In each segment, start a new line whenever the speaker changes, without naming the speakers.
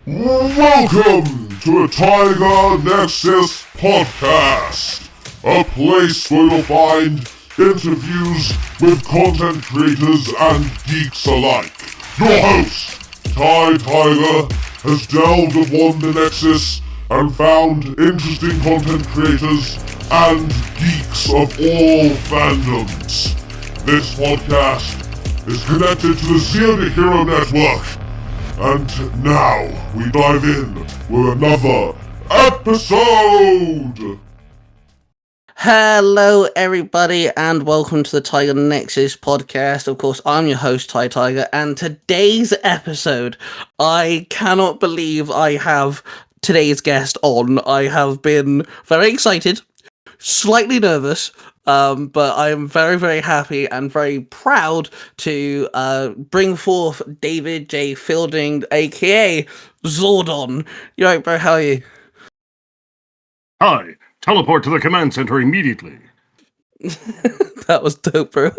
Welcome to the Tiger Nexus Podcast, a place where you'll find interviews with content creators and geeks alike. Your host, Tiger, has delved upon the Nexus and found interesting content creators and geeks of all fandoms. This podcast is connected to the ZORDON Hero Network. And now, we dive in with another episode!
Hello everybody and welcome to the Tiger Nexus podcast. Of course, I'm your host, Tiger, and today's episode, I cannot believe I have today's guest on. I have been very excited, slightly nervous, but I am very, very happy and very proud to bring forth David J. Fielding, aka ZORDON. You right, bro? How are you?
Hi, teleport to the command center immediately.
That was dope, bro.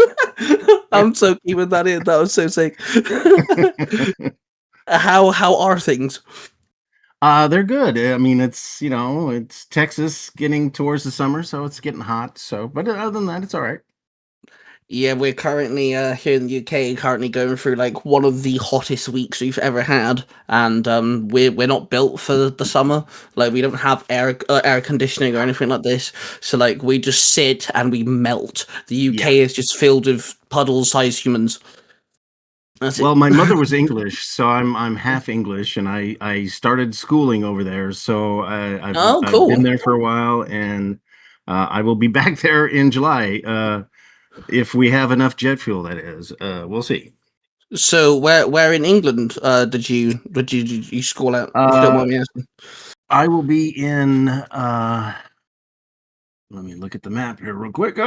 I'm so keeping that in. That was so sick. How are things?
They're good. I mean, it's Texas getting towards the summer, so it's getting hot. But other than that, it's all right.
Yeah, we're currently here in the UK, currently going through like one of the hottest weeks we've ever had, and we're not built for the summer. Like we don't have air conditioning or anything like this, so like we just sit and we melt. The UK is just filled with puddle-sized humans.
Well, my mother was English, so I'm half English, and I started schooling over there. So I've been there for a while, and I will be back there in July. If we have enough jet fuel, that is. We'll see.
So where in England did you school out? If you don't mind me asking.
I will be in. Let me look at the map here real quick.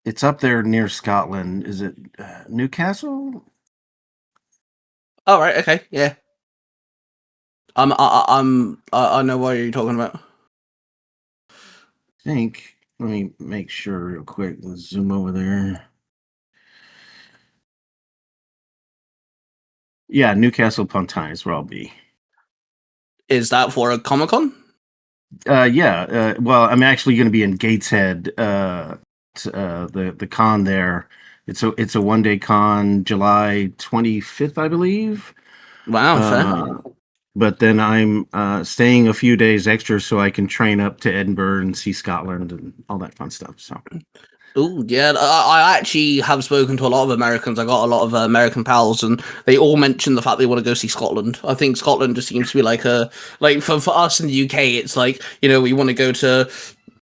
It's up there near Scotland. Is it Newcastle?
Oh right, okay, yeah. I know what you're talking about.
I think. Let me make sure real quick. Let's zoom over there. Yeah, Newcastle upon Tyne is where I'll be.
Is that for a Comic-Con?
Yeah. Well, I'm actually going to be in Gateshead. The con there. It's a 1-day con, July 25th, I believe.
Wow.
But then I'm staying a few days extra so I can train up to Edinburgh and see Scotland and all that fun stuff. So.
Oh yeah, I actually have spoken to a lot of Americans. I got a lot of American pals, and they all mentioned the fact they want to go see Scotland. I think Scotland just seems to be like for us in the UK, it's like we want to go to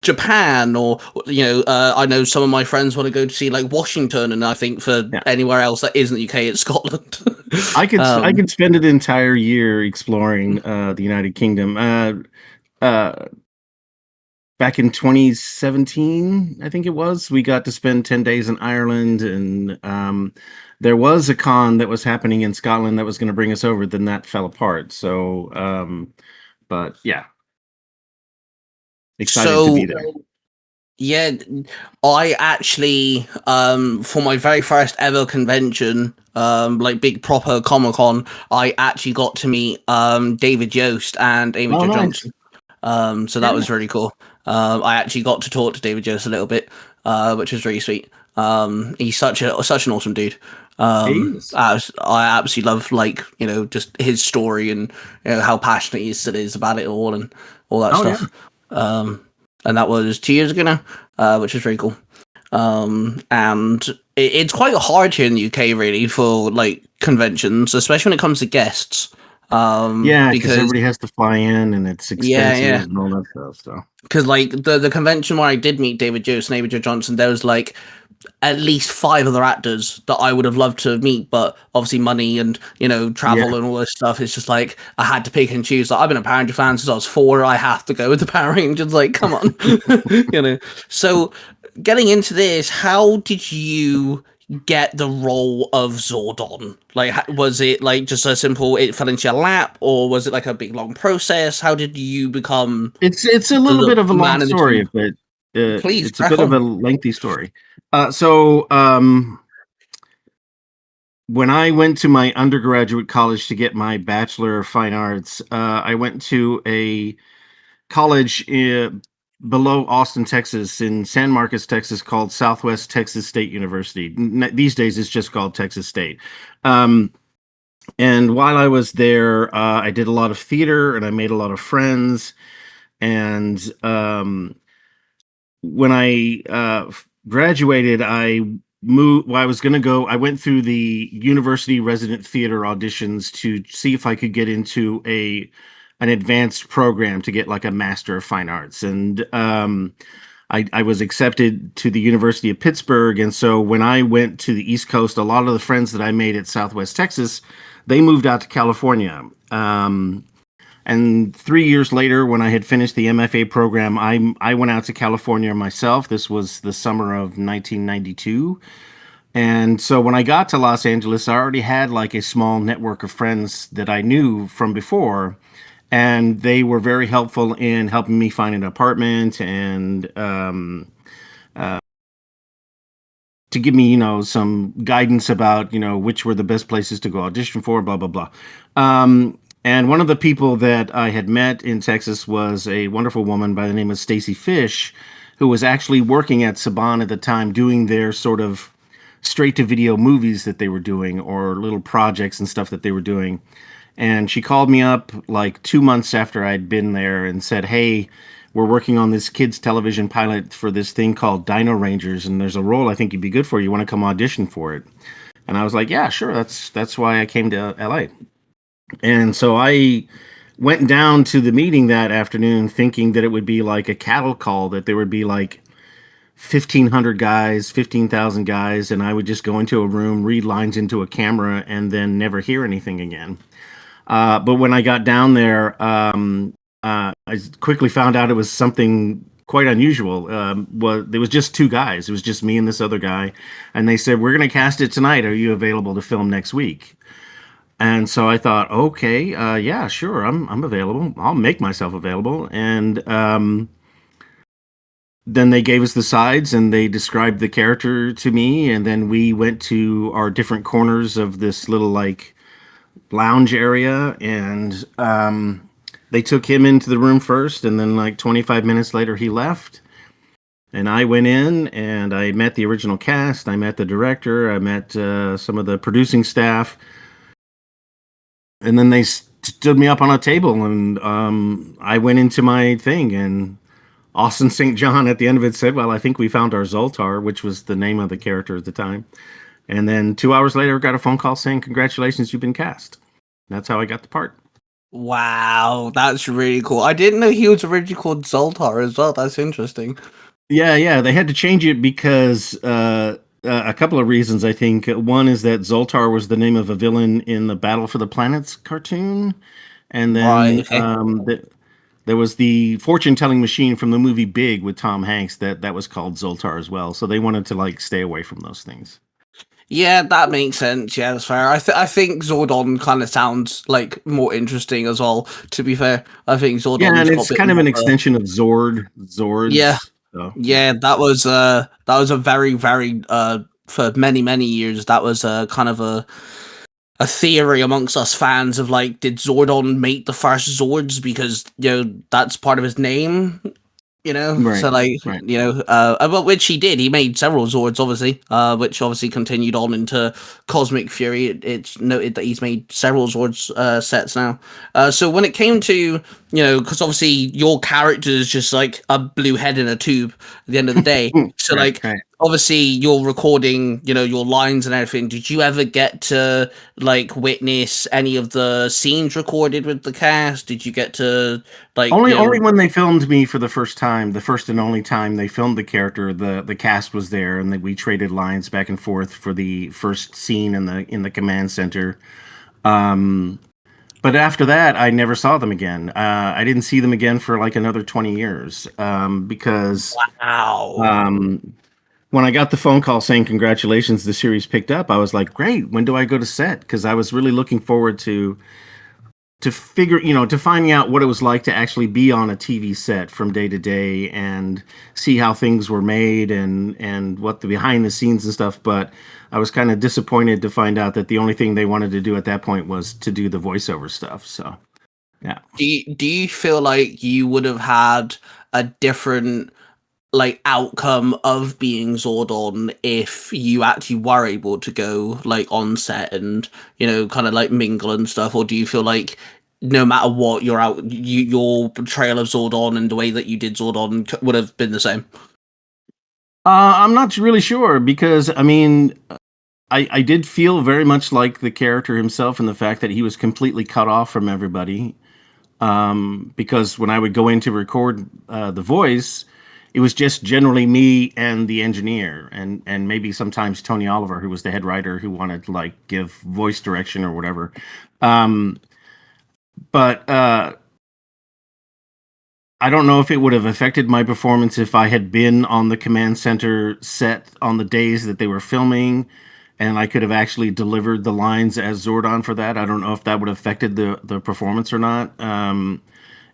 Japan, or I know some of my friends want to go to see like Washington, and I think for anywhere else that isn't the UK, it's Scotland.
I could spend an entire year exploring the United Kingdom. Back in 2017, I think it was, we got to spend 10 days in Ireland, and there was a con that was happening in Scotland that was going to bring us over. Then that fell apart. So, but yeah. Excited to be there.
Yeah, I actually, for my very first ever convention, like big proper Comic-Con, I actually got to meet David Yost and Amy Jo Johnson. So that was really cool. I actually got to talk to David Yost a little bit, which was really sweet. He's such an awesome dude. I absolutely love just his story and how passionate he still is about it all and all that stuff. Yeah. And that was 2 years ago now, which is very cool. And it's quite hard here in the UK, really, for like conventions, especially when it comes to guests.
Because everybody has to fly in, and it's expensive and all that stuff. So,
because like the convention where I did meet David Yost and Amy Jo Johnson, there was like at least 5 other actors that I would have loved to meet, but obviously money and travel and all this stuff. It's just like I had to pick and choose. Like I've been a Power Ranger fan since I was 4. I have to go with the Power Rangers. Like, come on, So, getting into this, how did you get the role of ZORDON? Like, was it like just a simple it fell into your lap, or was it like a big long process? How did you become?
It's a little bit of a long story, but
Please
it's a
crack
bit of a
on.
lengthy story. When I went to my undergraduate college to get my Bachelor of Fine Arts, I went to a college below Austin, Texas, in San Marcos, Texas, called Southwest Texas State University. These days, it's just called Texas State. And while I was there, I did a lot of theater and I made a lot of friends. And when I graduated, I moved. Well, I was going to go. I went through the university resident theater auditions to see if I could get into an advanced program to get like a Master of Fine Arts. And I was accepted to the University of Pittsburgh. And so when I went to the East Coast, a lot of the friends that I made at Southwest Texas, they moved out to California. And 3 years later, when I had finished the MFA program, I went out to California myself. This was the summer of 1992. And so when I got to Los Angeles, I already had like a small network of friends that I knew from before. And they were very helpful in helping me find an apartment and to give me, some guidance about, which were the best places to go audition for, blah, blah, blah. And one of the people that I had met in Texas was a wonderful woman by the name of Stacy Fish, who was actually working at Saban at the time, doing their sort of straight-to-video movies that they were doing, or little projects and stuff that they were doing. And she called me up like 2 months after I'd been there and said, "Hey, we're working on this kids television pilot for this thing called Dino Rangers, and there's a role I think you'd be good for. You want to come audition for it?" And I was like, "Yeah, sure. That's why I came to LA." And so I went down to the meeting that afternoon thinking that it would be like a cattle call, that there would be like 1,500 guys, 15,000 guys, and I would just go into a room, read lines into a camera, and then never hear anything again. But when I got down there, I quickly found out it was something quite unusual. There was just two guys. It was just me and this other guy. And they said, "We're going to cast it tonight. Are you available to film next week?" And so I thought, okay, yeah, sure, I'm available. I'll make myself available. And then they gave us the sides and they described the character to me. And then we went to our different corners of this little like lounge area, and they took him into the room first, and then like 25 minutes later he left, and I went in and I met the original cast. I met the director. I met some of the producing staff, and then they stood me up on a table, and I went into my thing, and Austin St. John at the end of it said, "Well, I think we found our Zoltar," which was the name of the character at the time. And then 2 hours later, got a phone call saying, "Congratulations, you've been cast." That's how I got the part.
Wow, that's really cool. I didn't know he was originally called Zoltar as well. That's interesting.
Yeah. They had to change it because a couple of reasons, I think. One is that Zoltar was the name of a villain in the Battle for the Planets cartoon. And then
Right, okay.
there was the fortune-telling machine from the movie Big with Tom Hanks that was called Zoltar as well. So they wanted to like stay away from those things.
Yeah, that makes sense. Yeah, that's fair. I think Zordon kind of sounds like more interesting as well. To be fair, I think
Yeah,
Zordon's
and
got a
it's
bit
kind of
more.
an extension of Zords.
Yeah,
So, yeah.
yeah, that was a very very for many years that was kind of a theory amongst us fans of like, did Zordon make the first Zords because that's part of his name.
Right.
So like,
Right.
but which he did. He made several Zords, obviously, which obviously continued on into Cosmic Fury. It's noted that he's made several Zords sets now. So when it came to, because obviously your character is just like a blue head in a tube at the end of the day. So
Right.
like, obviously you're recording, your lines and everything. Did you ever get to like witness any of the scenes recorded with the cast? Did you get to like
Only when they filmed me for the first time, the first and only time they filmed the character, the cast was there, and we traded lines back and forth for the first scene in the command center. But after that, I never saw them again. I didn't see them again for like another 20 years because
wow.
when I got the phone call saying congratulations, the series picked up, I was like, great, when do I go to set? Because I was really looking forward to to finding out what it was like to actually be on a TV set from day to day and see how things were made and what the behind the scenes and stuff. But I was kind of disappointed to find out that the only thing they wanted to do at that point was to do the voiceover stuff. So, yeah.
Do you feel like you would have had a different like outcome of being Zordon if you actually were able to go like on set and kind of like mingle and stuff, or do you feel like no matter what your portrayal of Zordon and the way that you did Zordon would have been the same?
I'm not really sure because I mean, I did feel very much like the character himself and the fact that he was completely cut off from everybody. Because when I would go in to record the voice, it was just generally me and the engineer, and maybe sometimes Tony Oliver, who was the head writer, who wanted to like give voice direction or whatever. But I don't know if it would have affected my performance if I had been on the command center set on the days that they were filming, and I could have actually delivered the lines as Zordon for that. I don't know if that would have affected the performance or not.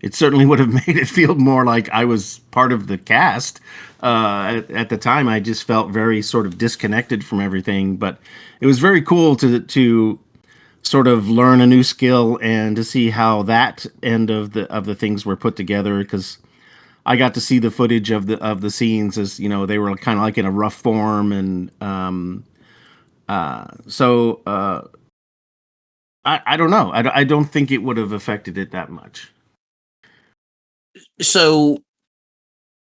It certainly would have made it feel more like I was part of the cast. At the time, I just felt very sort of disconnected from everything. But it was very cool to sort of learn a new skill and to see how that end of the things were put together, because I got to see the footage of the scenes as they were kind of like in a rough form, and so I don't know. I don't think it would have affected it that much.
So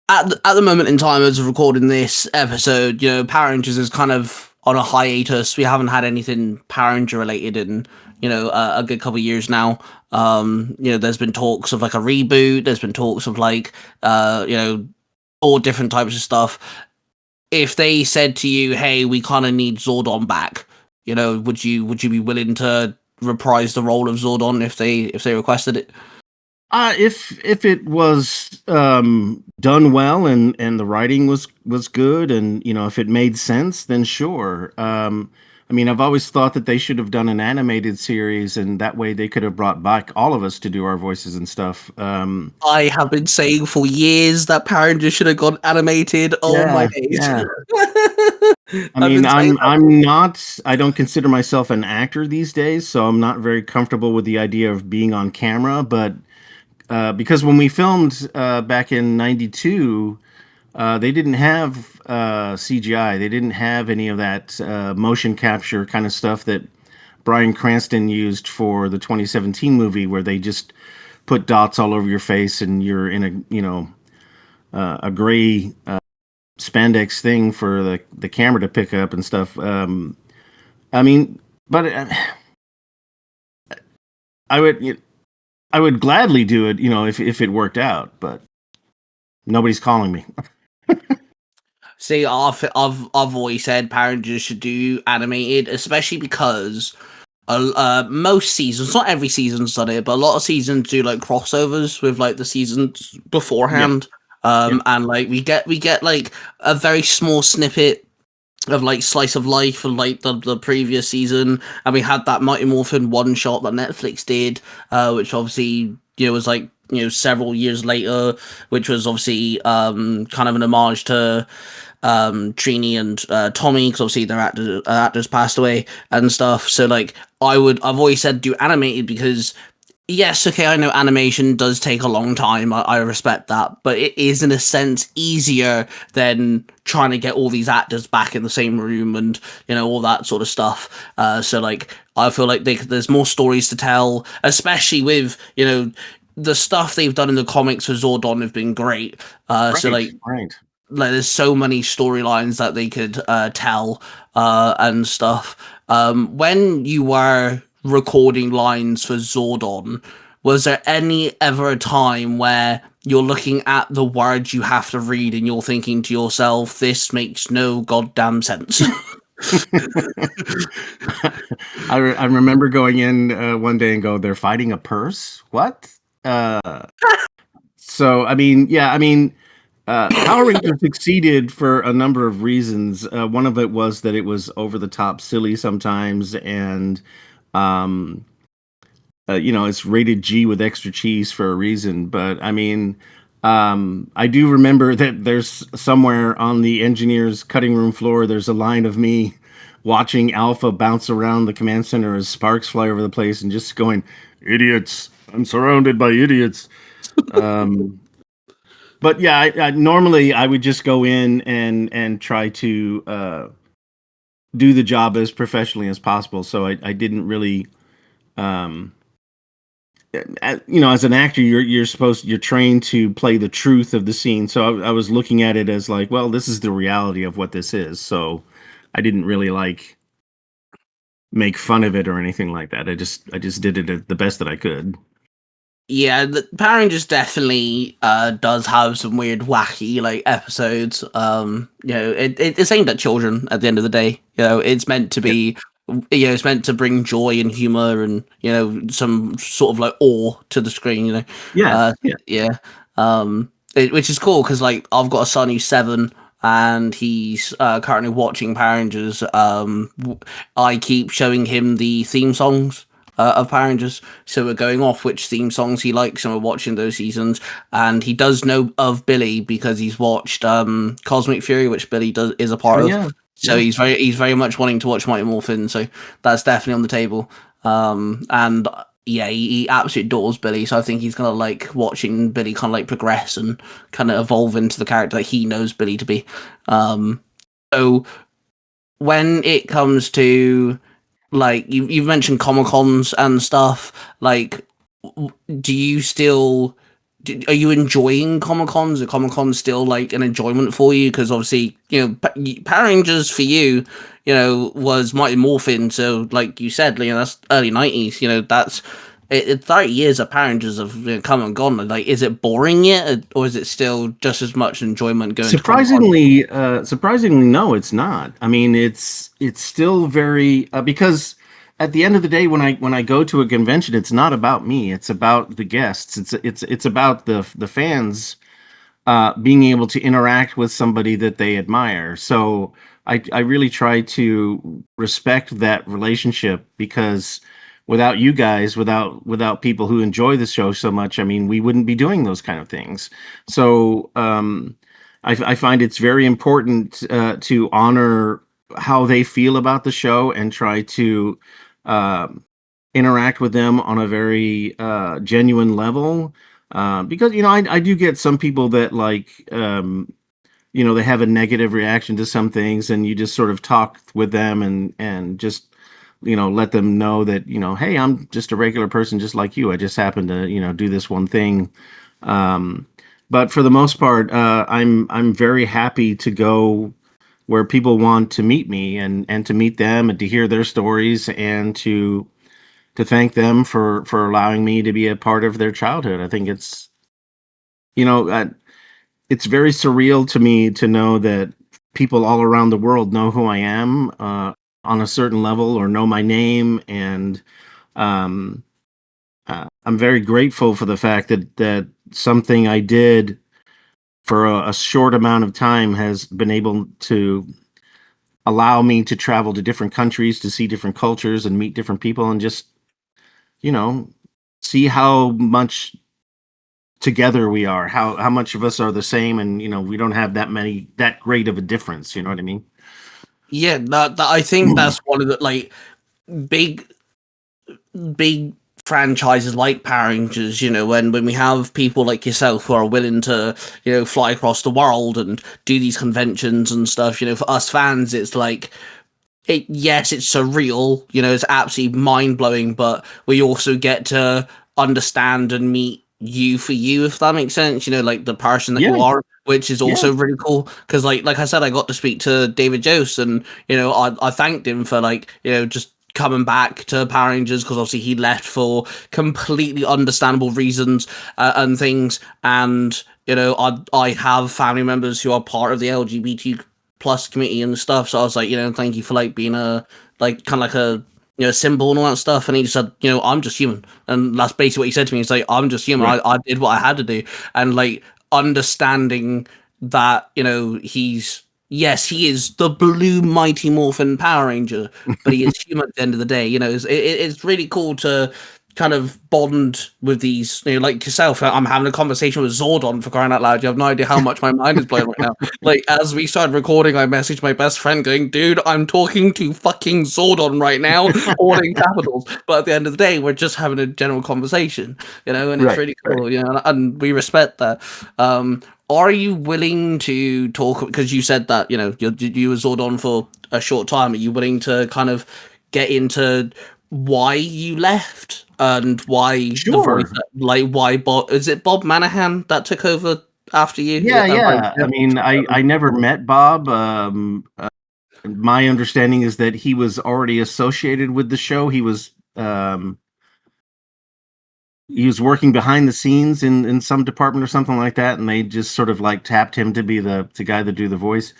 at the moment in time as of recording this episode, Power Rangers is kind of on a hiatus. We haven't had anything Power Ranger related in a good couple of years now. There's been talks of like a reboot. There's been talks of like all different types of stuff. If they said to you, "Hey, we kind of need Zordon back," would you be willing to reprise the role of Zordon if they requested it?
If it was done well and the writing was good, and if it made sense, then sure. I mean, I've always thought that they should have done an animated series, and that way they could have brought back all of us to do our voices and stuff.
I have been saying for years that Power Rangers should have gone animated. Oh my days!
Yeah. I mean, I'm not. I don't consider myself an actor these days, so I'm not very comfortable with the idea of being on camera, but. Because when we filmed back in '92, they didn't have CGI. They didn't have any of that motion capture kind of stuff that Bryan Cranston used for the 2017 movie, where they just put dots all over your face and you're in a gray spandex thing for the camera to pick up and stuff. I mean, but I would gladly do it, if it worked out, but nobody's calling me.
See, I've always said Power Rangers should do animated, especially because most seasons, not every season's done it, but a lot of seasons do like crossovers with like the seasons beforehand. And like we get like a very small snippet of like slice of life of like the previous season, and we had that Mighty Morphin one shot that Netflix did, which obviously was like several years later, which was obviously kind of an homage to Trini and Tommy, because obviously their actors passed away and stuff. So like I've always said do animated because yes, okay, I know animation does take a long time. I respect that, but it is in a sense easier than trying to get all these actors back in the same room and all that sort of stuff. So like I feel like there's more stories to tell, especially with the stuff they've done in the comics for Zordon have been great. So like there's so many storylines that they could tell and stuff. When you were recording lines for Zordon, was there any ever a time where you're looking at the words you have to read and you're thinking to yourself, this makes no goddamn sense?
I remember going in one day and go, they're fighting a purse? What? So, I mean, Power Rangers succeeded for a number of reasons. One of it was that it was over the top silly sometimes, and it's rated G with extra cheese for a reason. But I mean, I do remember that there's somewhere on the engineer's cutting room floor, there's a line of me watching Alpha bounce around the command center as sparks fly over the place and just going, idiots. I'm surrounded by idiots. But yeah, I normally I would just go in and try to do the job as professionally as possible. So I didn't really, um, as an actor, you're trained to play the truth of the scene. So I was looking at it as like, well, this is the reality of what this is. So I didn't really like make fun of it or anything like that. I just did it the best that I could.
Yeah, the Power Rangers definitely does have some weird, wacky like episodes. It's aimed at children at the end of the day. It's meant to be, it's meant to bring joy and humor and some sort of like awe to the screen. Which is cool because like I've got a son who's 7 and he's currently watching Power Rangers. I keep showing him the theme songs of Power Rangers, so we're going off which theme songs he likes, and we're watching those seasons. And he does know of Billy because he's watched Cosmic Fury, which Billy is a part of.
Yeah.
So he's very much wanting to watch Mighty Morphin. So that's definitely on the table. And yeah, he absolutely adores Billy. So I think he's gonna like watching Billy kind of like progress and kind of evolve into the character that he knows Billy to be. So when it comes to like you've mentioned Comic-Cons and stuff, like do you still are you enjoying Comic-Cons? Are Comic-Cons still like an enjoyment for you? Because obviously, Power Rangers for you, was Mighty Morphin. So like you said, that's early 90s. That's 30 years of Power Rangers have come and gone. Like, is it boring yet, or is it still just as much enjoyment going?
Surprisingly, no, it's not. I mean, it's still very because at the end of the day, when I go to a convention, it's not about me. It's about the guests. It's about the fans being able to interact with somebody that they admire. So I really try to respect that relationship because without you guys, without people who enjoy the show so much, I mean, we wouldn't be doing those kind of things. So I find it's very important to honor how they feel about the show and try to interact with them on a very genuine level. Because I do get some people that like they have a negative reaction to some things, and you just sort of talk with them and just let them know that hey, I'm just a regular person just like you. I just happen to do this one thing. But for the most part, I'm very happy to go where people want to meet me and to meet them and to hear their stories and to thank them for allowing me to be a part of their childhood. I think it's it's very surreal to me to know that people all around the world know who I am on a certain level or know my name. And I'm very grateful for the fact that something I did for a short amount of time has been able to allow me to travel to different countries, to see different cultures and meet different people and just, see how much together we are, how much of us are the same. And, we don't have that great of a difference. You know what I mean?
Yeah, that I think that's one of the like big franchises like Power Rangers, when we have people like yourself who are willing to, fly across the world and do these conventions and stuff, for us fans, it's like, yes, it's surreal, it's absolutely mind-blowing, but we also get to understand and meet you for you, if that makes sense, like the person that you are, which is also really cool, because like I said, I got to speak to David Jose, and I thanked him for like just coming back to Power Rangers, because obviously he left for completely understandable reasons and things, and I have family members who are part of the LGBT plus community and stuff, so I was like, thank you for like being a like kind of like a symbol and all that stuff. And he just said, I'm just human, and that's basically what he said to me. He's like, I'm just human. Right. I did what I had to do, and like understanding that yes, he is the blue Mighty Morphin Power Ranger, but he is human at the end of the day. It's really cool to kind of bond with these, like yourself. I'm having a conversation with Zordon, for crying out loud. You have no idea how much my mind is blown right now. Like, as we started recording, I messaged my best friend going, dude, I'm talking to fucking Zordon right now, all in capitals. But at the end of the day, we're just having a general conversation, and it's really cool, and we respect that. Are you willing to talk, because you said that, you were Zordon for a short time, are you willing to kind of get into why you left and why the voice, like why Bob, is it Bob Manahan that took over after you?
Yeah. I mean, I never met Bob. My understanding is that he was already associated with the show. He was working behind the scenes in some department or something like that, and they just sort of like tapped him to be the guy to do the voice.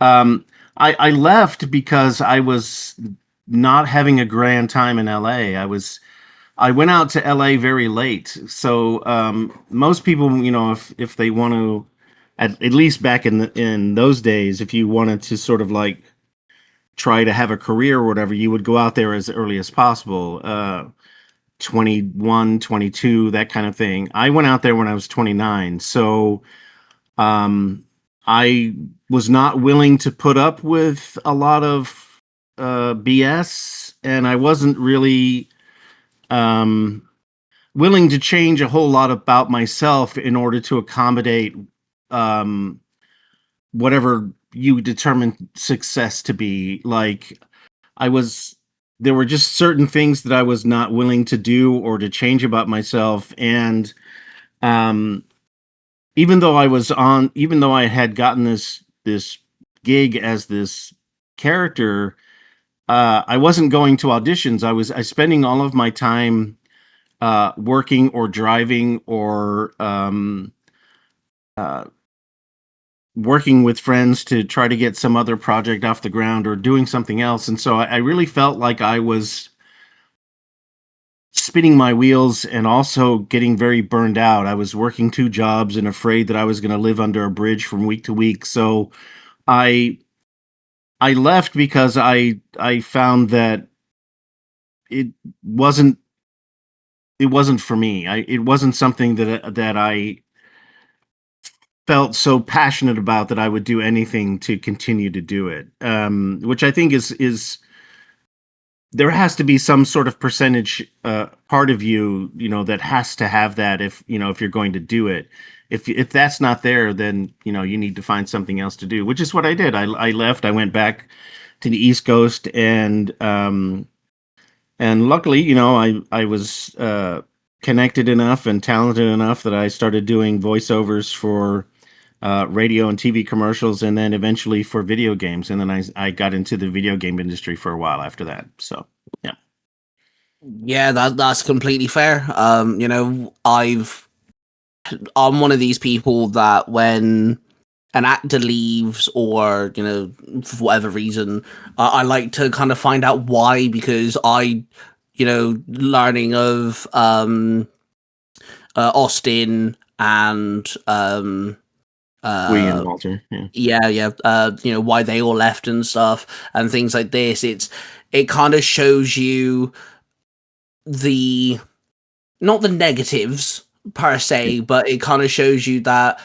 I left because I was not having a grand time in LA. I went out to LA very late. So most people, if they want to, at least back in those days, if you wanted to sort of like try to have a career or whatever, you would go out there as early as possible. 21, 22, that kind of thing. I went out there when I was 29. So I was not willing to put up with a lot of BS, and I wasn't really willing to change a whole lot about myself in order to accommodate whatever you determine success to be. Like, there were just certain things that I was not willing to do or to change about myself. And even though I had gotten this gig as this character, I wasn't going to auditions. I was spending all of my time working or driving or working with friends to try to get some other project off the ground or doing something else. And so I really felt like I was spinning my wheels and also getting very burned out. I was working 2 jobs and afraid that I was going to live under a bridge from week to week. So I left because I found that it wasn't for me. It wasn't something that I felt so passionate about that I would do anything to continue to do it. Which I think is there has to be some sort of percentage part of you, that has to have that if you're going to do it. If that's not there, then you need to find something else to do, which is what I did. I left. I went back to the East Coast, and luckily, I was connected enough and talented enough that I started doing voiceovers for radio and TV commercials, and then eventually for video games. And then I got into the video game industry for a while after that. So, yeah.
Yeah, that's completely fair. I'm one of these people that when an actor leaves or, for whatever reason, I like to kind of find out why, because learning of Austin and
and Walter,
why they all left and stuff and things like this. It kind of shows you not the negatives per se, but it kind of shows you that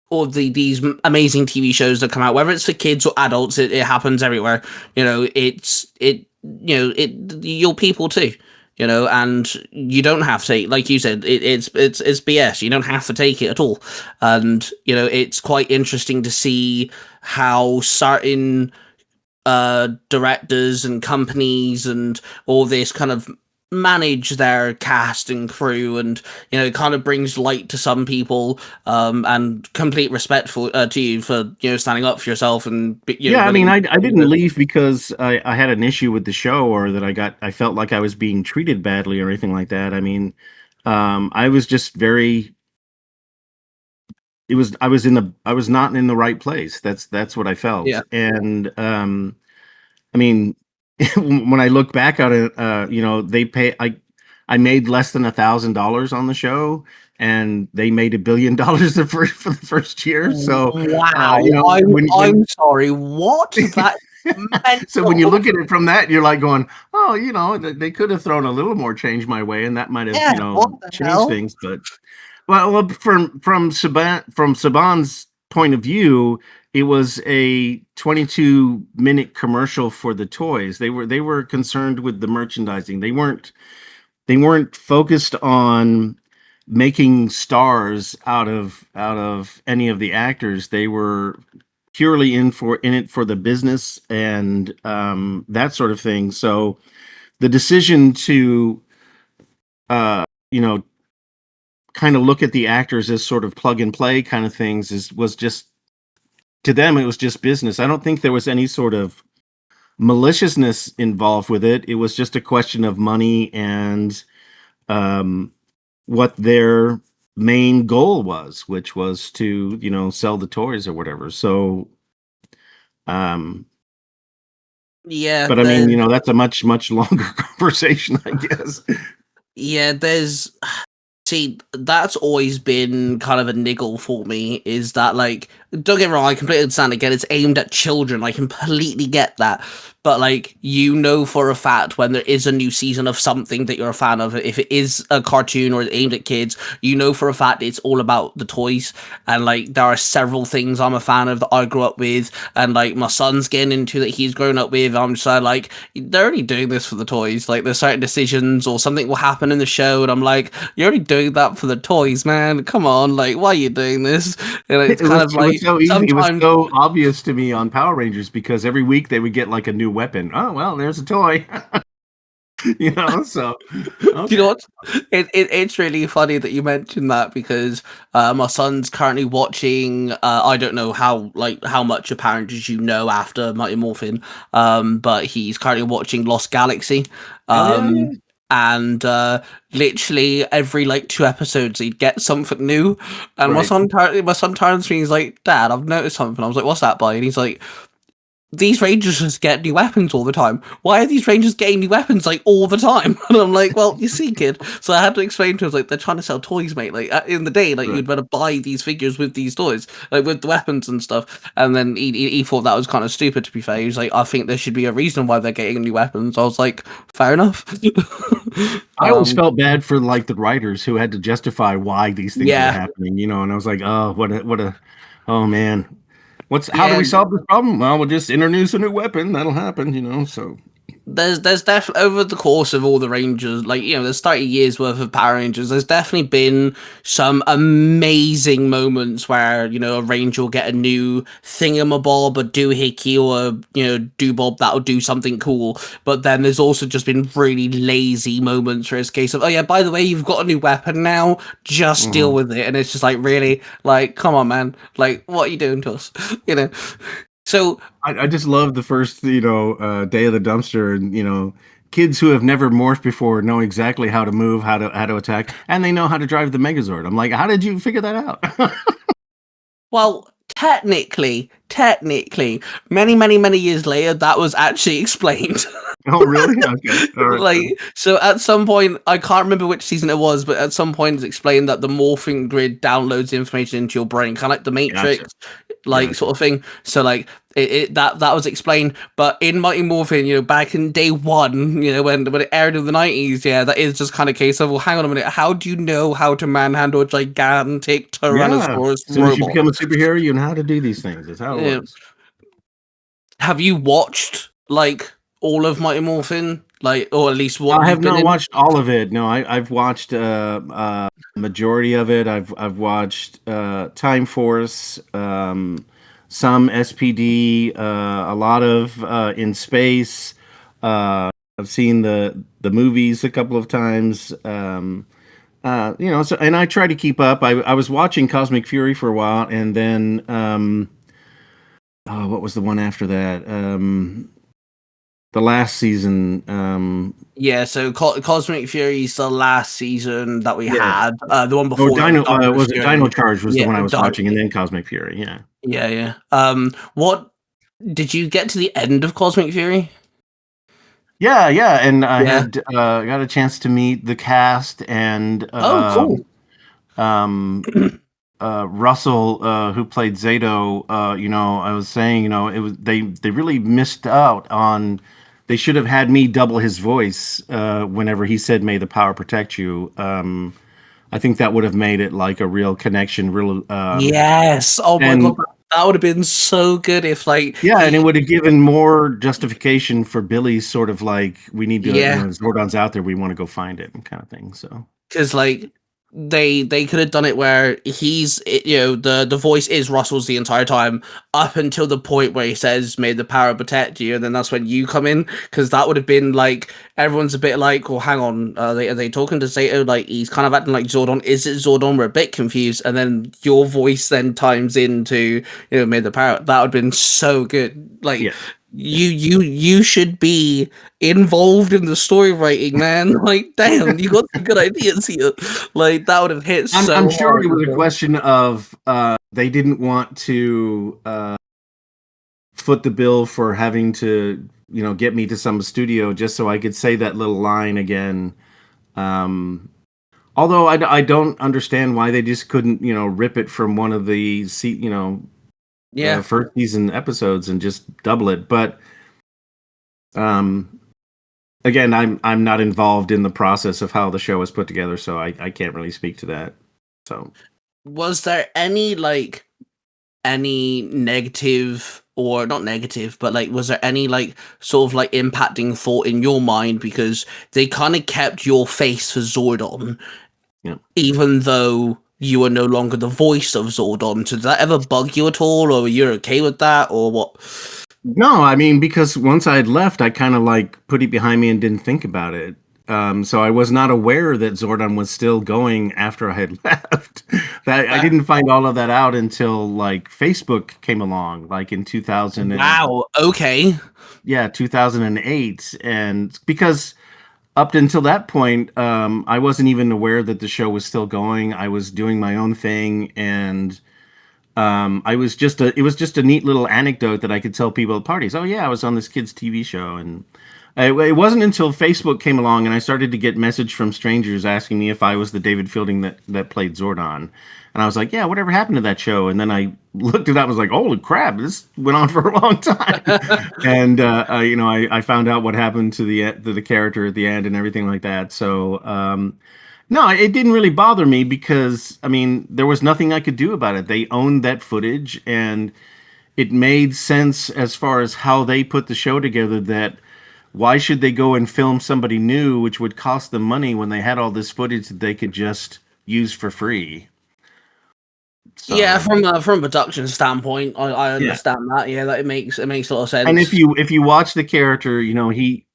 all these amazing TV shows that come out, whether it's for kids or adults, it happens everywhere. You're people too. And you don't have to take, like you said, it's BS. You don't have to take it at all. And, it's quite interesting to see how certain directors and companies and all this kind of manage their cast and crew, and it kind of brings light to some people, and complete respect to you for standing up for yourself. And
I mean, I didn't leave because I had an issue with the show, or that I felt like I was being treated badly or anything like that. I mean, I was just I was not in the right place. That's what I felt.
Yeah.
And I mean, when I look back on it, I made less than $1,000 on the show, and they made $1 billion for the first year. So
wow, I'm sorry, what?
So when you look at it from that, you're like going, oh, they could have thrown a little more change my way, and that might have, changed things. But well, from Saban's point of view, it was a 22-minute commercial for the toys. They were concerned with the merchandising. They weren't focused on making stars out of any of the actors. They were purely in it for the business and that sort of thing. So the decision to kind of look at the actors as sort of plug and play kind of things was just, to them, it was just business. I don't think there was any sort of maliciousness involved with it. It was just a question of money and what their main goal was, which was to, sell the toys or whatever. So,
yeah,
but I mean, that's a much, much longer conversation, I guess.
Yeah, see, that's always been kind of a niggle for me, is that, like, don't get me wrong, I completely understand, again, it's aimed at children, I completely get that, but, like, for a fact when there is a new season of something that you're a fan of, if it is a cartoon or aimed at kids, for a fact it's all about the toys, and, like, there are several things I'm a fan of that I grew up with, and, like, my son's getting into that he's grown up with. I'm just like, they're only doing this for the toys. Like, there's certain decisions or something will happen in the show, and I'm like, you're only doing that for the toys, man. Come on, like, why are you doing this? And it's kind of like,
so easy. It was so obvious to me on Power Rangers because every week they would get like a new weapon. Oh well, there's a toy. So okay.
You know what? It's really funny that you mentioned that because my son's currently watching. I don't know how much of Power Rangers after Mighty Morphin, but he's currently watching Lost Galaxy. And literally every 2 episodes he'd get something new, and my son turns to me, he's like, "Dad, I've noticed something." I was like, "What's that, boy?" And he's like, "These Rangers just get new weapons all the time. Why are these Rangers getting new weapons all the time?" And I'm like, "Well, you see, kid." So I had to explain to him, they're trying to sell toys, mate. In the day, you'd better buy these figures with these toys, with the weapons and stuff. And then he thought that was kind of stupid. To be fair, he was like, "I think there should be a reason why they're getting new weapons." I was like, "Fair enough."
I always felt bad for the writers who had to justify why these things were happening, and I was like, oh, oh man. How do we solve this problem? Well, we'll just introduce a new weapon. That'll happen, so.
There's definitely, over the course of all the Rangers, there's 30 years worth of Power Rangers, there's definitely been some amazing moments where, a Ranger will get a new thingamabob, a doohickey, or doobob that'll do something cool. But then there's also just been really lazy moments where it's a case of, oh yeah, by the way, you've got a new weapon now, just deal with it. And it's just really, come on, man, what are you doing to us? So
I just love the first, day of the dumpster, and kids who have never morphed before know exactly how to move, how to attack, and they know how to drive the Megazord. I'm like, how did you figure that out?
Well, technically, many years later, that was actually explained.
Oh, really? Okay. All right.
So at some point, I can't remember which season it was, but at some point it's explained that the morphing grid downloads information into your brain, kind of like the Matrix, sort of thing. So that was explained. But in Mighty Morphin, back in day one, when it aired in the 90s, that is just kind of case of, well, hang on a minute, how do you know how to manhandle a gigantic Tyrannosaurus
As soon as you become a superhero, you know how to do these things. That's how it works.
Have you watched all of Mighty Morphin, or at least what?
I have not watched all of it. No, I've watched majority of it. I've watched Time Force, some SPD, a lot of In Space. I've seen the movies a couple of times. So, and I try to keep up. I was watching Cosmic Fury for a while, and then what was the one after that? The last season.
So Cosmic Fury is the last season that we had. The one before.
Dino Charge was the one I was watching, and then Cosmic Fury.
Yeah. What did you get to the end of Cosmic Fury?
Yeah, and I had got a chance to meet the cast and
cool.
Russell, who played Zato, I was saying, it was they really missed out on. They should have had me double his voice whenever he said, "May the power protect you." I think that would have made it like a real connection.
Yes. Oh my god, that would have been so good if like.
Yeah, and it would have given more justification for Billy's sort of like, we need to. Zordon's out there, we want to go find it, kind of thing. So
because like. They could have done it where he's the voice is Russell's the entire time up until the point where he says "May the power protect you," and then that's when you come in, because that would have been like everyone's a bit like, well, hang on, are they talking to Zato? Like he's kind of acting like Zordon. Is it Zordon? We're a bit confused, and then your voice then times into "May the power." That would have been so good. Like. Yeah. You should be involved in the story writing, man. Like, damn, you got some good ideas here. Like, that would have hit so
I'm sure
hard.
it was a question of they didn't want to foot the bill for having to, get me to some studio just so I could say that little line again. Although I don't understand why they just couldn't, rip it from one of the first season episodes and just double it. But again, I'm not involved in the process of how the show was put together, so I can't really speak to that. So
was there any negative, or not negative, but like was there any like sort of like impacting thought in your mind, because they kind of kept your face for Zordon, even though you are no longer the voice of Zordon? So did that ever bug you at all, or were you okay with that, or what?
No, I mean, because once I had left, I kind of like put it behind me and didn't think about it. So I was not aware that Zordon was still going after I had left. I didn't find all of that out until like Facebook came along, like in 2000.
Wow. Okay.
Yeah, 2008, and because up until that point, I wasn't even aware that the show was still going. I was doing my own thing, and it was just a neat little anecdote that I could tell people at parties. Oh yeah, I was on this kid's TV show, and it wasn't until Facebook came along and I started to get message from strangers asking me if I was the David Fielding that played Zordon. And I was like, yeah, whatever happened to that show? And then I looked it up and was like, holy crap, this went on for a long time. And, I found out what happened to the character at the end and everything like that. So, no, it didn't really bother me because, I mean, there was nothing I could do about it. They owned that footage, and it made sense as far as how they put the show together, that why should they go and film somebody new, which would cost them money, when they had all this footage that they could just use for free.
So, yeah, from a production standpoint, I understand that. Yeah, that it makes a lot of sense.
And if you watch the character, he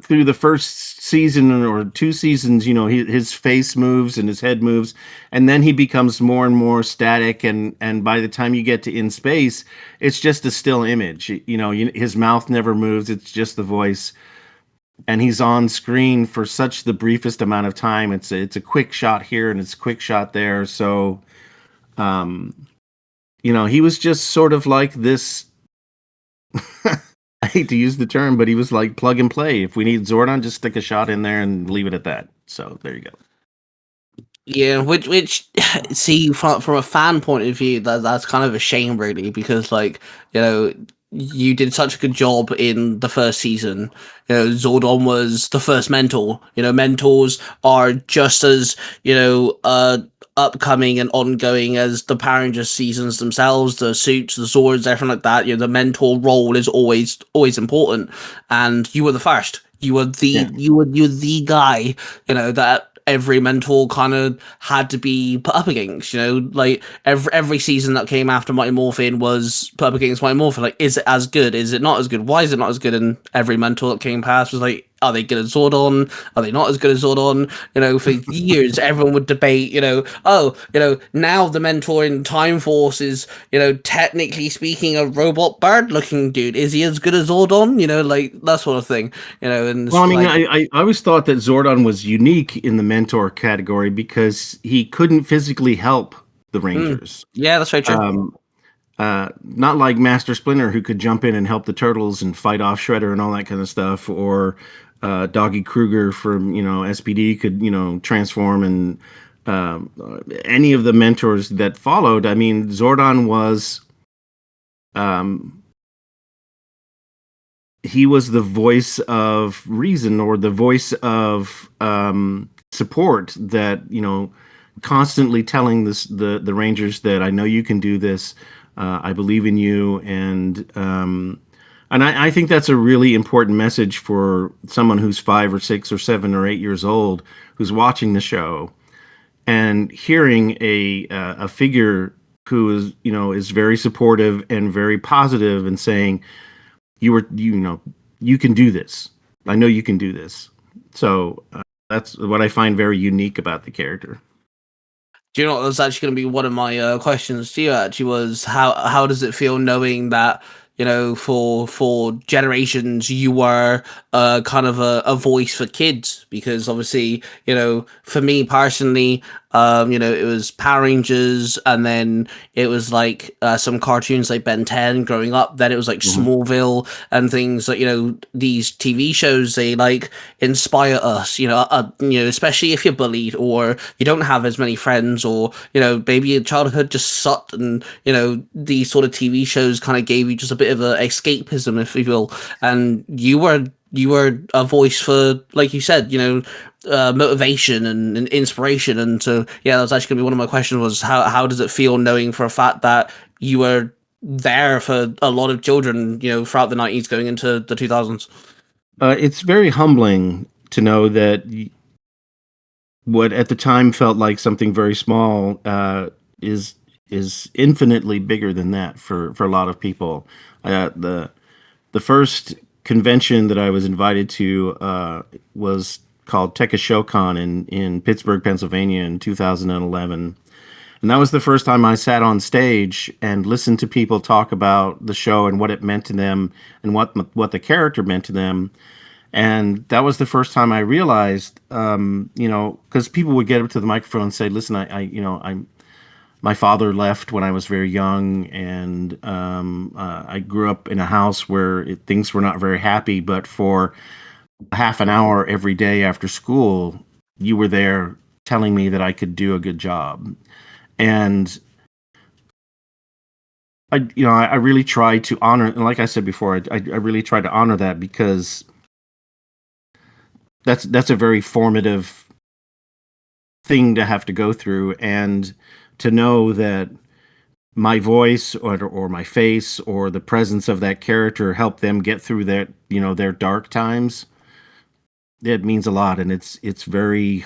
through the first season or two seasons, his face moves and his head moves, and then he becomes more and more static. And by the time you get to In Space, it's just a still image. His mouth never moves; it's just the voice. And he's on screen for such the briefest amount of time. It's a quick shot here and it's a quick shot there. So, he was just sort of like this. I hate to use the term, but he was like plug and play. If we need Zordon, just stick a shot in there and leave it at that. So there you go.
Yeah, which see, from a fan point of view, that's kind of a shame, really, because you did such a good job in the first season. Zordon was the first mentor. Mentors are just as upcoming and ongoing as the Power Rangers seasons themselves, the suits, the Zords, everything like that. The mentor role is always important, and you were the first. You were the guy. That every mentor kind of had to be put up against. Every season that came after Mighty Morphin was put up against Mighty Morphin. Like, is it as good? Is it not as good? Why is it not as good? And every mentor that came past was like, are they good as Zordon? Are they not as good as Zordon? For years, everyone would debate, now the mentor in Time Force is, technically speaking, a robot bird-looking dude. Is he as good as Zordon? That sort of thing. And
well, I always thought that Zordon was unique in the mentor category because he couldn't physically help the Rangers.
Yeah, that's very true.
Not like Master Splinter, who could jump in and help the Turtles and fight off Shredder and all that kind of stuff, or Doggy Kruger from SPD could transform and any of the mentors that followed. I mean, Zordon was, he was the voice of reason, or the voice of support, that, constantly telling the Rangers that, I know you can do this. I believe in you. And I think that's a really important message for someone who's 5 or 6 or 7 or 8 years old, who's watching the show and hearing a figure who is, is very supportive and very positive, and saying, you can do this. I know you can do this. So that's what I find very unique about the character.
Do you know what was actually going to be one of my questions to you? Actually, was how does it feel knowing that, for generations you were kind of a voice for kids? Because obviously, for me personally, it was Power Rangers, and then it was like some cartoons like Ben 10 growing up. Then it was like Smallville and things like, these TV shows, they like inspire us, especially if you're bullied or you don't have as many friends, or, maybe your childhood just sucked, and, these sort of TV shows kind of gave you just a bit of a escapism, if you will. And you were a voice for, like you said, motivation and inspiration. And so, yeah, that was actually going to be one of my questions, was how does it feel knowing for a fact that you were there for a lot of children, throughout the 90s going into the 2000s?
It's very humbling to know that what at the time felt like something very small is infinitely bigger than that for a lot of people. The first convention that I was invited to was called Tekashokon in Pittsburgh, Pennsylvania in 2011. And that was the first time I sat on stage and listened to people talk about the show and what it meant to them, and what the character meant to them. And that was the first time I realized, because people would get up to the microphone and say, "Listen, my father left when I was very young, and I grew up in a house where things were not very happy. But for half an hour every day after school, you were there telling me that I could do a good job." And I really try to honor, and like I said before, I really try to honor that, because that's a very formative thing to have to go through, and to know that my voice or my face or the presence of that character helped them get through their dark times. It means a lot, and it's very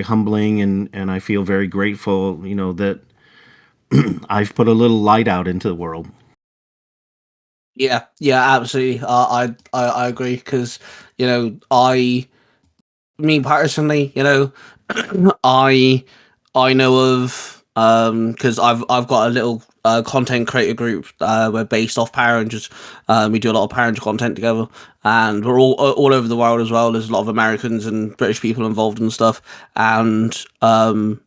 humbling, and I feel very grateful, that I've put a little light out into the world.
Yeah, absolutely. I agree, because me personally, I know of, because I've got a little content creator group. We're based off Power Rangers. We do a lot of Power Ranger content together, and we're all over the world as well. There's a lot of Americans and British people involved and stuff. And I'm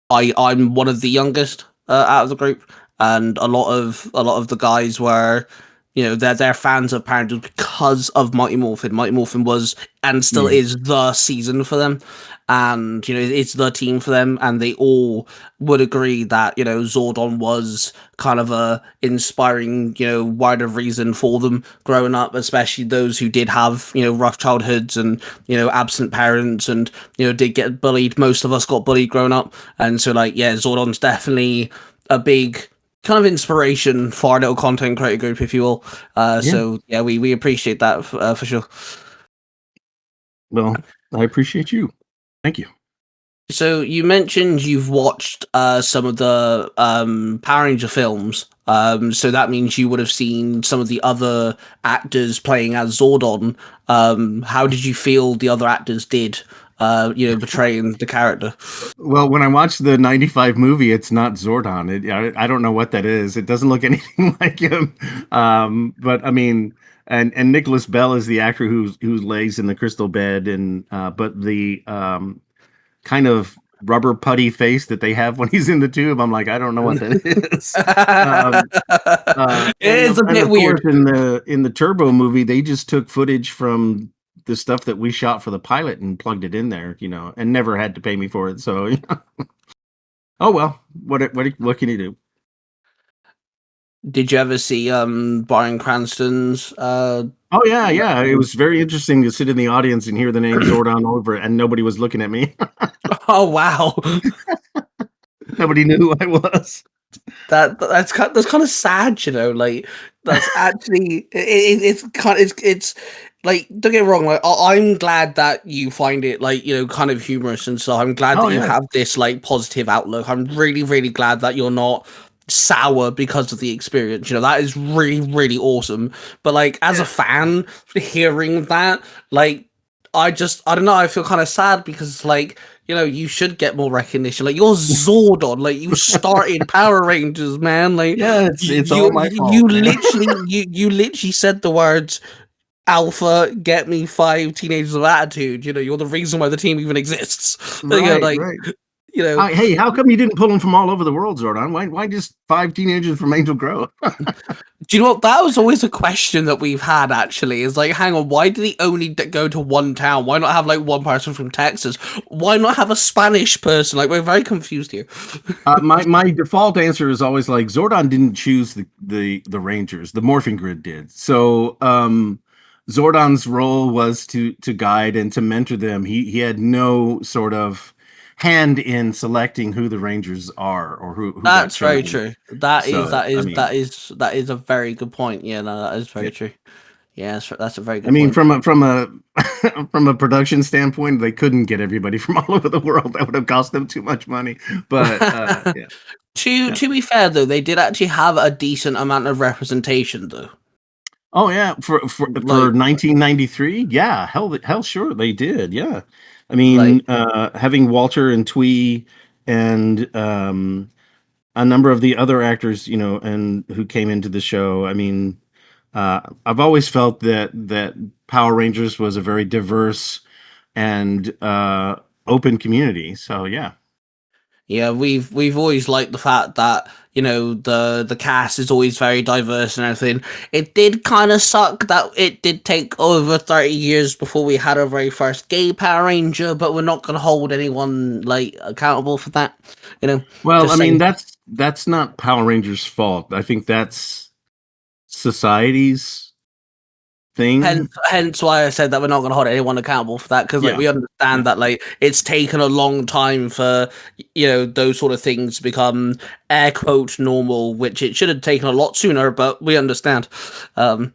one of the youngest out of the group, and a lot of the guys were, they're fans of Power Rangers because of Mighty Morphin. Mighty Morphin was and still is the season for them, and it's the team for them, and they all would agree that Zordon was kind of a inspiring word of reason for them growing up, especially those who did have rough childhoods and absent parents, and did get bullied. Most of us got bullied growing up, and so Zordon's definitely a big kind of inspiration for our little content creator group, if you will. So yeah, we appreciate that for sure.
Well, I appreciate you. Thank you.
So you mentioned you've watched some of the Power Ranger films. So that means you would have seen some of the other actors playing as Zordon. How did you feel the other actors did, portraying the character?
Well, when I watched the 95 movie, it's not Zordon. I don't know what that is. It doesn't look anything like him. But I mean, and Nicholas Bell is the actor who lays in the crystal bed, and but the kind of rubber putty face that they have when he's in the tube, I'm like, I don't know what that is.
It's a bit weird.
In the Turbo movie, they just took footage from the stuff that we shot for the pilot and plugged it in there, and never had to pay me for it. So, oh well, what can you do?
Did you ever see Bryan Cranston's?
Oh yeah. It was very interesting to sit in the audience and hear the name Zordon over, and nobody was looking at me.
Oh wow,
Nobody knew who I was.
that's kind of sad, Like that's actually it's like, don't get me wrong. Like I'm glad that you find it like kind of humorous and so I'm glad that you have this like positive outlook. I'm really really glad that you're not sour because of the experience. That is really really awesome. But like as a fan, hearing that, like I don't know. I feel kind of sad because like you should get more recognition. Like you're Zordon. Like you started Power Rangers, man. Like
yeah, it's all my fault.
You literally said the words Alpha, get me 5 teenagers of attitude. You're the reason why the team even exists.
Right,
like
right.
hey,
how come you didn't pull them from all over the world, Zordon? Why just 5 teenagers from Angel Grove?
Do you know what? That was always a question that we've had, actually. Is like, hang on, why did he only go to one town? Why not have like one person from Texas? Why not have a Spanish person? Like, we're very confused here.
My default answer is always like Zordon didn't choose the Rangers. The morphing grid did. So Zordon's role was to guide and to mentor them. He had no sort of hand in selecting who the Rangers are or who
That's very true. That is a very good point. Yeah, no, that is very true. Yeah, that's a very good point.
from a production standpoint, they couldn't get everybody from all over the world. That would have cost them too much money. But
to be fair though, they did actually have a decent amount of representation though.
Oh yeah, for 1993, yeah, hell sure they did. Yeah, I mean, having Walter and Twee and a number of the other actors, and who came into the show. I mean, I've always felt that Power Rangers was a very diverse and open community. So yeah.
Yeah, we've always liked the fact that the cast is always very diverse and everything. It did kind of suck that it did take over 30 years before we had our very first gay Power Ranger, but we're not going to hold anyone like accountable for that.
Well, I mean that's not Power Rangers' fault. I think that's society's thing.
Hence why I said that we're not going to hold anyone accountable for that, because we understand that like it's taken a long time for those sort of things to become air quote normal, which it should have taken a lot sooner, but we understand.
Right.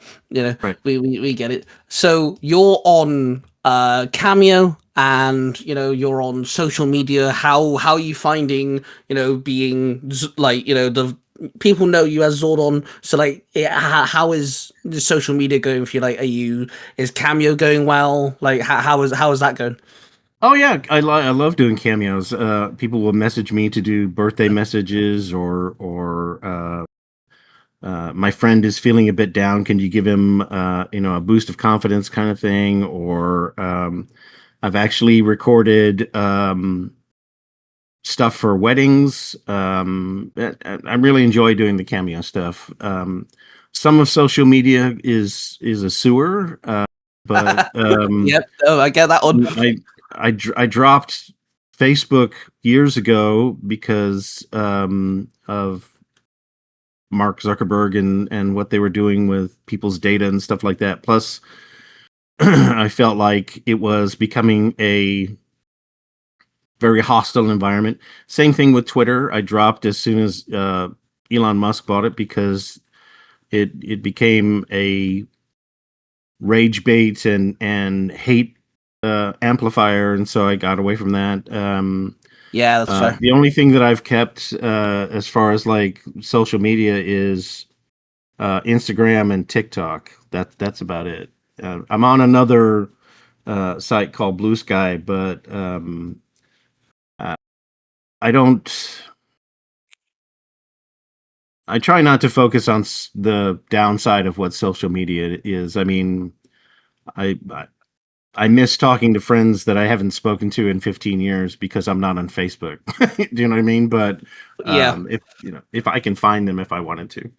we get it. So you're on Cameo and you're on social media. How are you finding being like the people know you as Zordon, so like how is the social media going for you? Like is Cameo going well? Like how is that going?
Oh yeah, I love doing cameos. People will message me to do birthday messages or my friend is feeling a bit down, can you give him a boost of confidence kind of thing? Or I've actually recorded stuff for weddings. I really enjoy doing the cameo stuff. Some of social media is a sewer, but
yep. Oh, I get that one.
I dropped Facebook years ago because of Mark Zuckerberg and what they were doing with people's data and stuff like that. Plus, I felt like it was becoming a very hostile environment. Same thing with Twitter. I dropped as soon as Elon Musk bought it because it became a rage bait and hate amplifier, and so I got away from that.
Yeah, that's fair.
The only thing that I've kept as far as like social media is Instagram and TikTok. That's about it. I'm on another site called Blue Sky, but I try not to focus on the downside of what social media is. I mean, I miss talking to friends that I haven't spoken to in 15 years because I'm not on Facebook. Do you know what I mean? But if I can find them if I wanted to.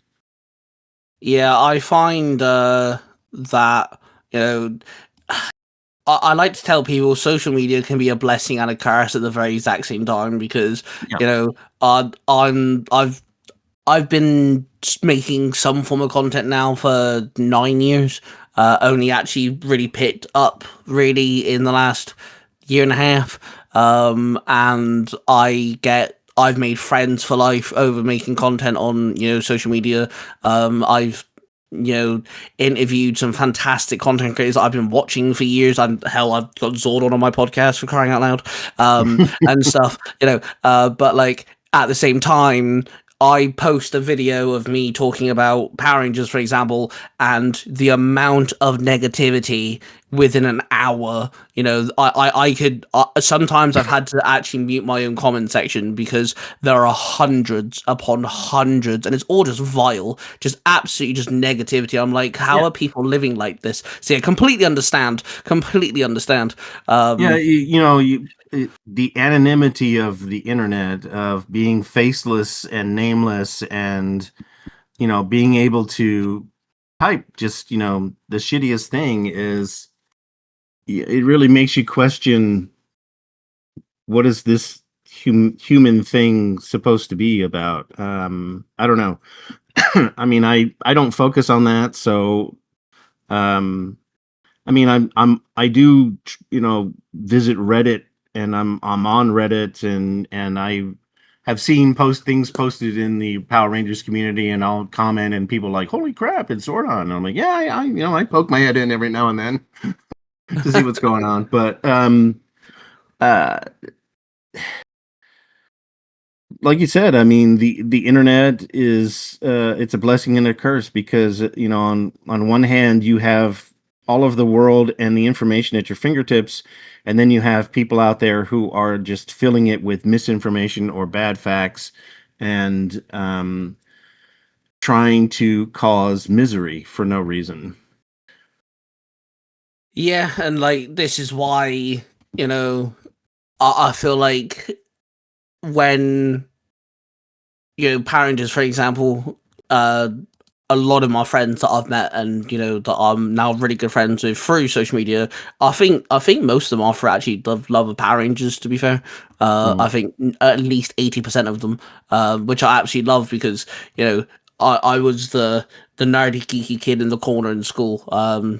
Yeah, I find that I like to tell people social media can be a blessing and a curse at the very exact same time because
Yeah.
you know I've been making some form of content now for 9 years. Only actually really picked up really in the last year and a half. And I've made friends for life over making content on social media. I've interviewed some fantastic content creators that I've been watching for years. I've got ZORDON on my podcast, for crying out loud, and stuff. But like at the same time, I post a video of me talking about Power Rangers, for example, and the amount of negativity within an hour. I could sometimes I've had to actually mute my own comment section because there are hundreds upon hundreds, and it's all just vile, just absolutely just negativity. I'm like, how are people living like this? So yeah, completely understand.
The anonymity of the internet, of being faceless and nameless, and being able to type just the shittiest thing is, it really makes you question, what is this human thing supposed to be about? I don't know. I mean, I don't focus on that, so I mean, I do visit Reddit, and I'm on Reddit, and I have seen things posted in the Power Rangers community, and I'll comment, and people are like, holy crap, it's Zordon. And I'm like, yeah, I poke my head in every now and then to see what's going on. But uh like you said, I mean, the internet is it's a blessing and a curse, because on one hand you have all of the world and the information at your fingertips, and then you have people out there who are just filling it with misinformation or bad facts, and trying to cause misery for no reason.
Yeah, and like this is why I feel like when Power Rangers, for example, a lot of my friends that I've met and that I'm now really good friends with through social media, I think most of them are actually love of Power Rangers. To be fair, I think at least 80% of them, which I absolutely love, because I was the nerdy geeky kid in the corner in school.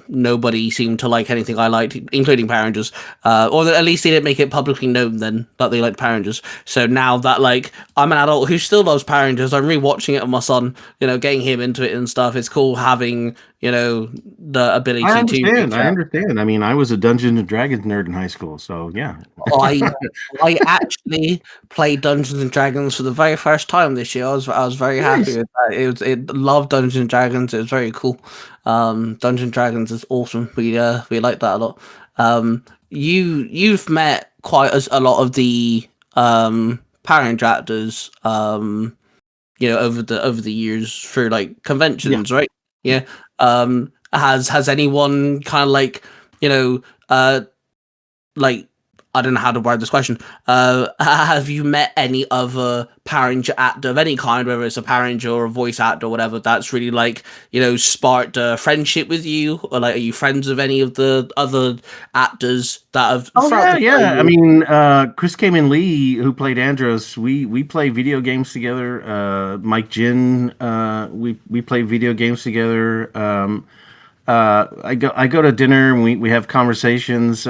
Nobody seemed to like anything I liked, including Power Rangers. Or at least they didn't make it publicly known then that they liked Power Rangers. So now that like I'm an adult who still loves Power Rangers, I'm rewatching it with my son. Getting him into it and stuff. It's cool having the ability
I
to
understand. I understand. I mean, I was a Dungeons and Dragons nerd in high school, so yeah.
I actually played Dungeons and Dragons for the very first time this year. I was very happy with that. It loved Dungeons and Dragons. It was very cool. Dungeons and Dragons is awesome. We like that a lot. You've met quite a lot of the Power Ranger actors over the years through like conventions, right? Yeah. Has anyone kind of like like, I don't know how to word this question. Have you met any other Power Ranger actor of any kind, whether it's a Power Ranger or a voice actor or whatever, that's really like, sparked a friendship with you? Or like, are you friends with any of the other actors that have?
Oh yeah. I mean, Chris Kamen Lee, who played Andros, we play video games together. Mike Jin, we play video games together. I go to dinner and we have conversations.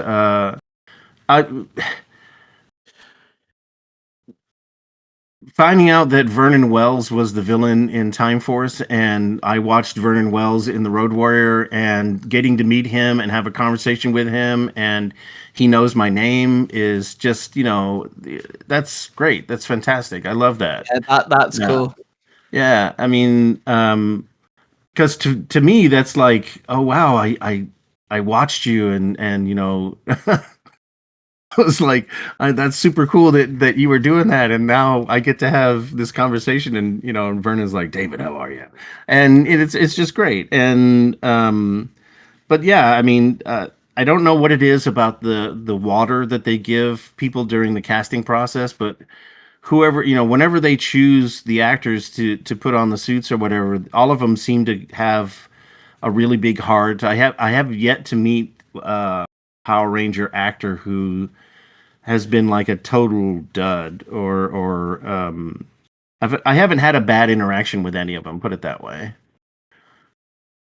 Finding out that Vernon Wells was the villain in Time Force, and I watched Vernon Wells in The Road Warrior, and getting to meet him and have a conversation with him, and he knows my name, is just, that's great. That's fantastic. I love that.
Yeah, that's cool.
Yeah, I mean, because to me that's like, oh wow, I watched you, and I was like, that's super cool that you were doing that, and now I get to have this conversation, and and Vernon's like, David, how are you? And it's just great. And but yeah, I mean, I don't know what it is about the water that they give people during the casting process, but whoever, whenever they choose the actors to put on the suits or whatever, all of them seem to have a really big heart. I have yet to meet Power Ranger actor who has been like a total dud, or I haven't had a bad interaction with any of them. Put it that way.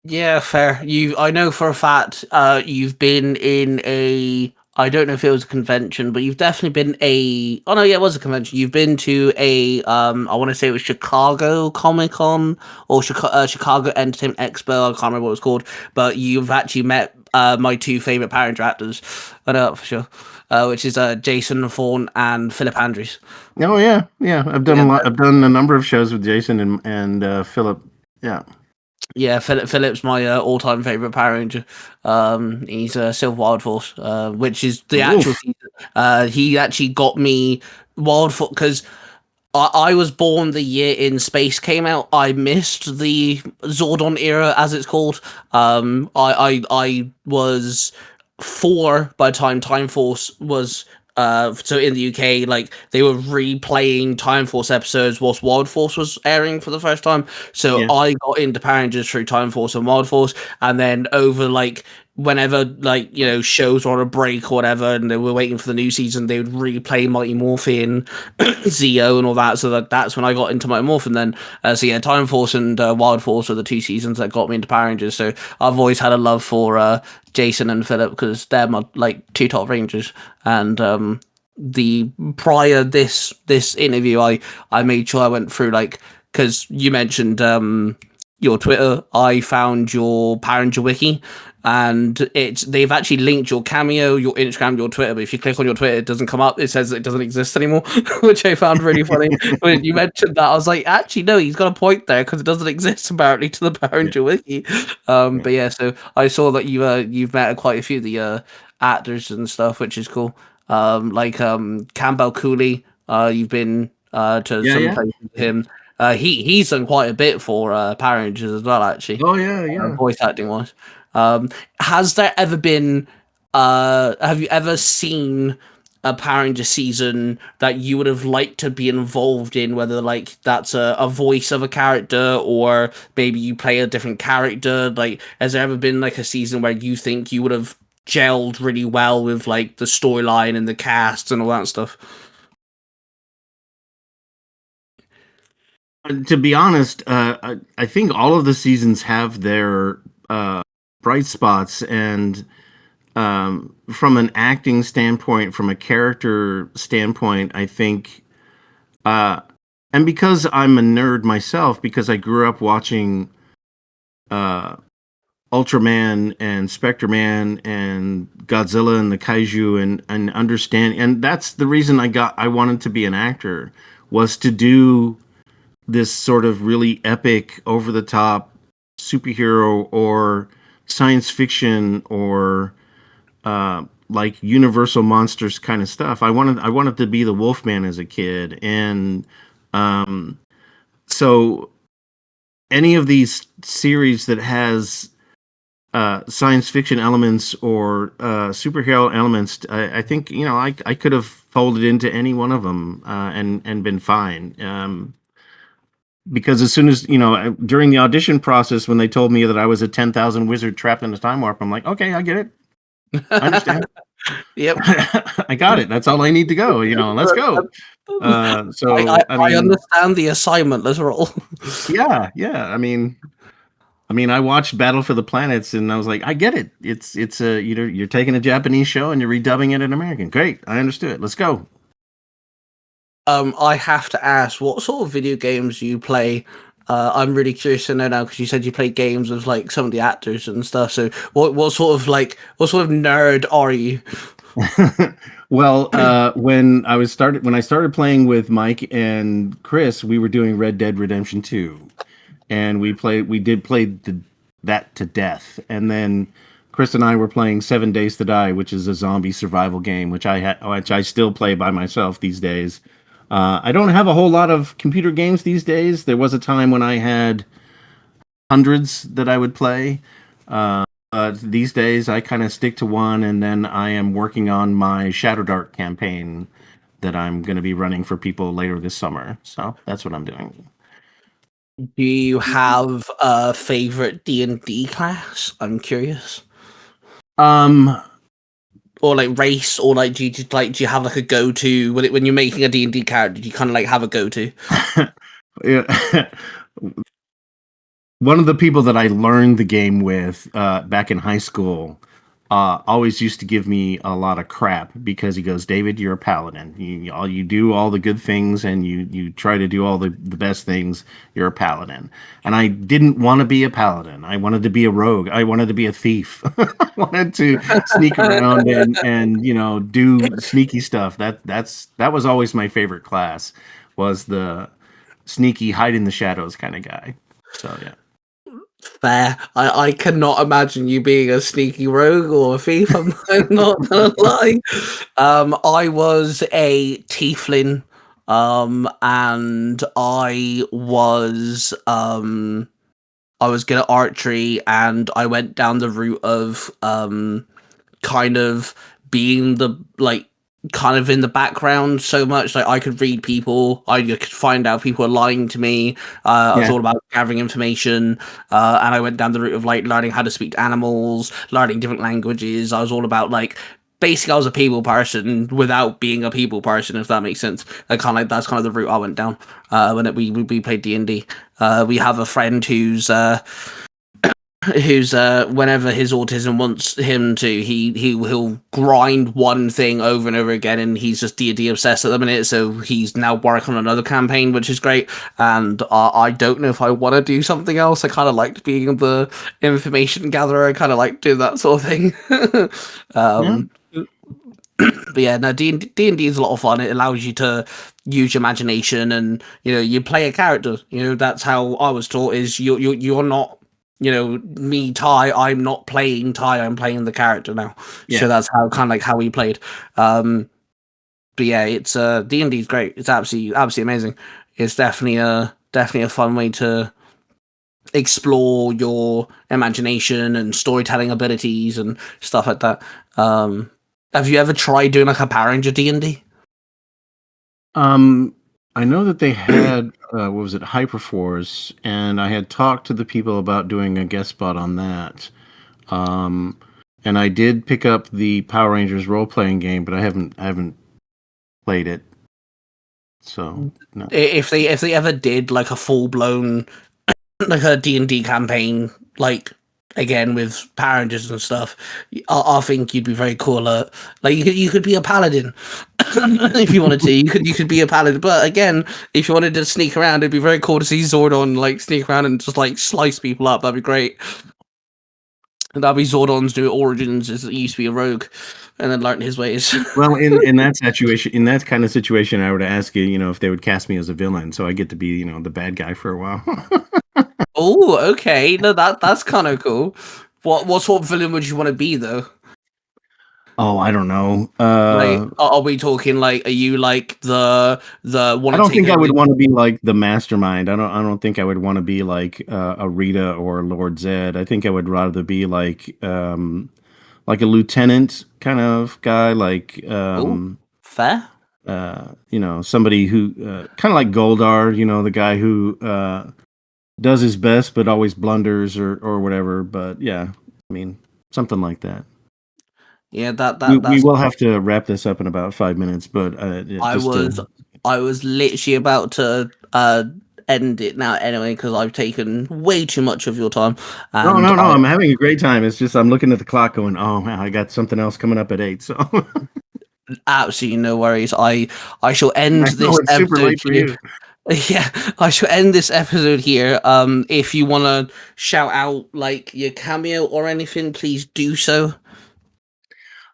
Yeah, fair. I know for a fact, you've been in a. I don't know if it was a convention, but you've definitely been a. Oh no, yeah, it was a convention. You've been to a. I want to say it was Chicago Comic Con or Chicago Entertainment Expo. I can't remember what it was called, but you've actually met my two favorite Power Ranger actors. I know that for sure. Which is Jason Thorne and Philip Andrews.
Oh yeah, yeah. I've done a lot. I've done a number of shows with Jason and Philip. Yeah.
Yeah, Philip's my all-time favorite Power Ranger. He's Silver Wild Force, which is the actual season. He actually got me Wild Force because I was born the year In Space came out. I missed the Zordon era, as it's called. I was 4 by the time Time Force was. So in the UK, like they were replaying Time Force episodes whilst Wild Force was airing for the first time. So I got into Power Rangers through Time Force and Wild Force, and then over like whenever like shows were on a break or whatever, and they were waiting for the new season, they would replay Mighty Morphin, Zeo, and all that. So that's when I got into Mighty Morphin. Then, so yeah, Time Force and Wild Force are the 2 seasons that got me into Power Rangers. So I've always had a love for Jason and Philip because they're my like 2 top Rangers. And the prior this interview, I made sure I went through like because you mentioned your Twitter, I found your Power Ranger wiki, and they've actually linked your Cameo, your Instagram, your Twitter. But if you click on your Twitter, it doesn't come up. It says it doesn't exist anymore, which I found really funny. When you mentioned that, I was like, actually, no, he's got a point there because it doesn't exist apparently to the Power Ranger wiki. But yeah, so I saw that you've met quite a few of the actors and stuff, which is cool. Campbell Cooley, you've been to some places with him. He's done quite a bit for Power Rangers as well, actually.
Oh yeah.
Voice acting wise. Has there ever been? Have you ever seen a Power Ranger season that you would have liked to be involved in? Whether like that's a voice of a character or maybe you play a different character. Like, has there ever been like a season where you think you would have gelled really well with like the storyline and the cast and all that stuff?
To be honest, I think all of the seasons have their bright spots, and from an acting standpoint, from a character standpoint, I think, and because I'm a nerd myself, because I grew up watching Ultraman and Spectre-Man and Godzilla and the Kaiju and understand, and that's the reason I wanted to be an actor, was to do this sort of really epic, over the top superhero or science fiction or like Universal monsters kind of stuff. I wanted to be the Wolfman as a kid, and so any of these series that has science fiction elements or superhero elements, I think I could have folded into any one of them and been fine. Because as soon as during the audition process, when they told me that I was a 10,000 wizard trapped in a time warp, I'm like, okay, I get it. I understand.
Yep.
I got it. That's all I need to go. Let's go. So
I understand the assignment. Let's roll.
Yeah. I mean, I watched Battle for the Planets, and I was like, I get it. It's you're taking a Japanese show and you're redubbing it in American. Great, I understood. Let's go.
I have to ask, what sort of video games do you play? I'm really curious to know now because you said you play games with like some of the actors and stuff. So what sort of nerd are you?
Well, when I started playing with Mike and Chris, we were doing Red Dead Redemption 2, and we did play that to death. And then Chris and I were playing 7 Days to Die, which is a zombie survival game, which I still play by myself these days. I don't have a whole lot of computer games these days. There was a time when I had hundreds that I would play. These days, I kind of stick to one, and then I am working on my Shadow Dart campaign that I'm going to be running for people later this summer. So that's what I'm doing.
Do you have a favorite D&D class? I'm curious. or like race, or like do you have like a go to when you're making a D&D character? Do you kind of like have a go to?
Yeah. One of the people that I learned the game with back in high school always used to give me a lot of crap because he goes, David, you're a paladin. You do all the good things and you try to do all the best things. You're a paladin. And I didn't want to be a paladin. I wanted to be a rogue. I wanted to be a thief. I wanted to sneak around and do sneaky stuff. That was always my favorite class, was the sneaky, hide in the shadows kind of guy. So yeah.
Fair. I cannot imagine you being a sneaky rogue or a thief. I'm not gonna lie. I was a tiefling, and I was good at archery, and I went down the route of kind of being kind of in the background so much. Like I could read people, I could find out people are lying to me. I was all about gathering information, and I went down the route of like learning how to speak to animals, learning different languages. I was all about like basically I was a people person without being a people person, if that makes sense. That's kind of the route I went down when we played D&D. We have a friend who's whenever his autism wants him to, he'll grind one thing over and over again, and he's just D&D obsessed at the minute, so he's now working on another campaign, which is great. And I don't know if I want to do something else. I kind of liked being the information gatherer. I kind of like doing that sort of thing. But yeah, no, D&D is a lot of fun. It allows you to use your imagination, and you play a character. That's how I was taught, is you're not me, Ty, I'm not playing Ty, I'm playing the character now. Yeah. So that's how kind of like how we played. But yeah, it's D&D is great. It's absolutely amazing. It's definitely a fun way to explore your imagination and storytelling abilities and stuff like that. Have you ever tried doing like a Power Ranger D&D?
I know that they had what was it, Hyperforce, and I had talked to the people about doing a guest spot on that. And I did pick up the Power Rangers role-playing game, but I haven't played it. So no.
If they ever did like a full-blown like a D&D campaign, like again with Power Rangers and stuff, I think you'd be very cool at, like you could be a paladin if you wanted to. You could be a paladin, but again, if you wanted to sneak around, it'd be very cool to see Zordon like sneak around and just like slice people up. That'd be great. And that'd be Zordon's new origins, is that he used to be a rogue and then learned his ways.
Well, in that situation, in that kind of situation, I would ask you, if they would cast me as a villain, so I get to be, the bad guy for a while.
Oh, okay. No, that's kind of cool. What sort of villain would you want to be, though?
Oh, I don't know.
Like, are we talking like? Are you like the one?
I don't think I would want to be like the mastermind. I don't think I would want to be like a Rita or Lord Zed. I think I would rather be like a lieutenant kind of guy, like
fair.
Somebody who kind of like Goldar. The guy who does his best but always blunders or whatever. But yeah, I mean something like that.
Yeah,
we will have to wrap this up in about 5 minutes, but
I was literally about to end it now anyway, because I've taken way too much of your time.
No, I'm having a great time. It's just I'm looking at the clock going, oh man, I got something else coming up at 8. So
absolutely no worries. I shall end this episode super late for you. Yeah, I shall end this episode here. If you want to shout out like your cameo or anything, please do so.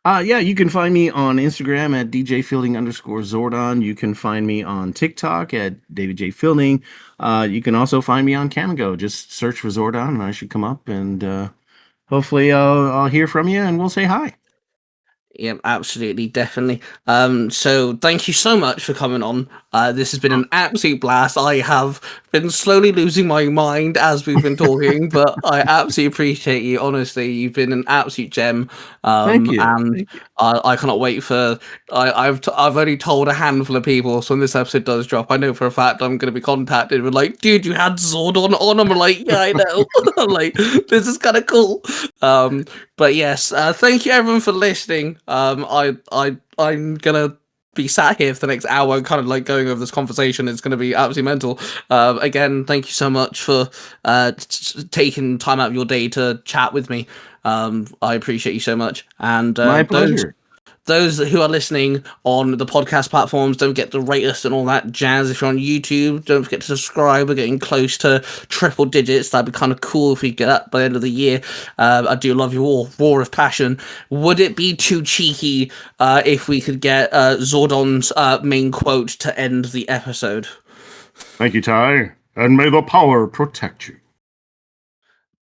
Yeah, you can find me on Instagram at djfielding_Zordon. You can find me on TikTok at David J. Fielding. You can also find me on Camigo. Just search for Zordon and I should come up, and hopefully I'll hear from you and we'll say hi.
Yeah, absolutely, definitely. So thank you so much for coming on. This has been an absolute blast. I have been slowly losing my mind as we've been talking, but I absolutely appreciate you. Honestly, you've been an absolute gem.
Thank you.
And I cannot wait for. I've only told a handful of people, so when this episode does drop, I know for a fact I'm going to be contacted with like, dude, you had Zordon on. I'm like, yeah, I know. I'm like, this is kind of cool. But yes, thank you everyone for listening. I'm gonna be sat here for the next hour, kind of like going over this conversation. It's going to be absolutely mental. Again, thank you so much for taking time out of your day to chat with me. I appreciate you so much. And
my pleasure.
Those who are listening on the podcast platforms, don't forget to rate us and all that jazz. If you're on YouTube, don't forget to subscribe. We're getting close to triple digits. That'd be kind of cool if we get up by the end of the year. I do love you all. Roar of passion. Would it be too cheeky if we could get Zordon's main quote to end the episode?
Thank you, Ty. And may the power protect you.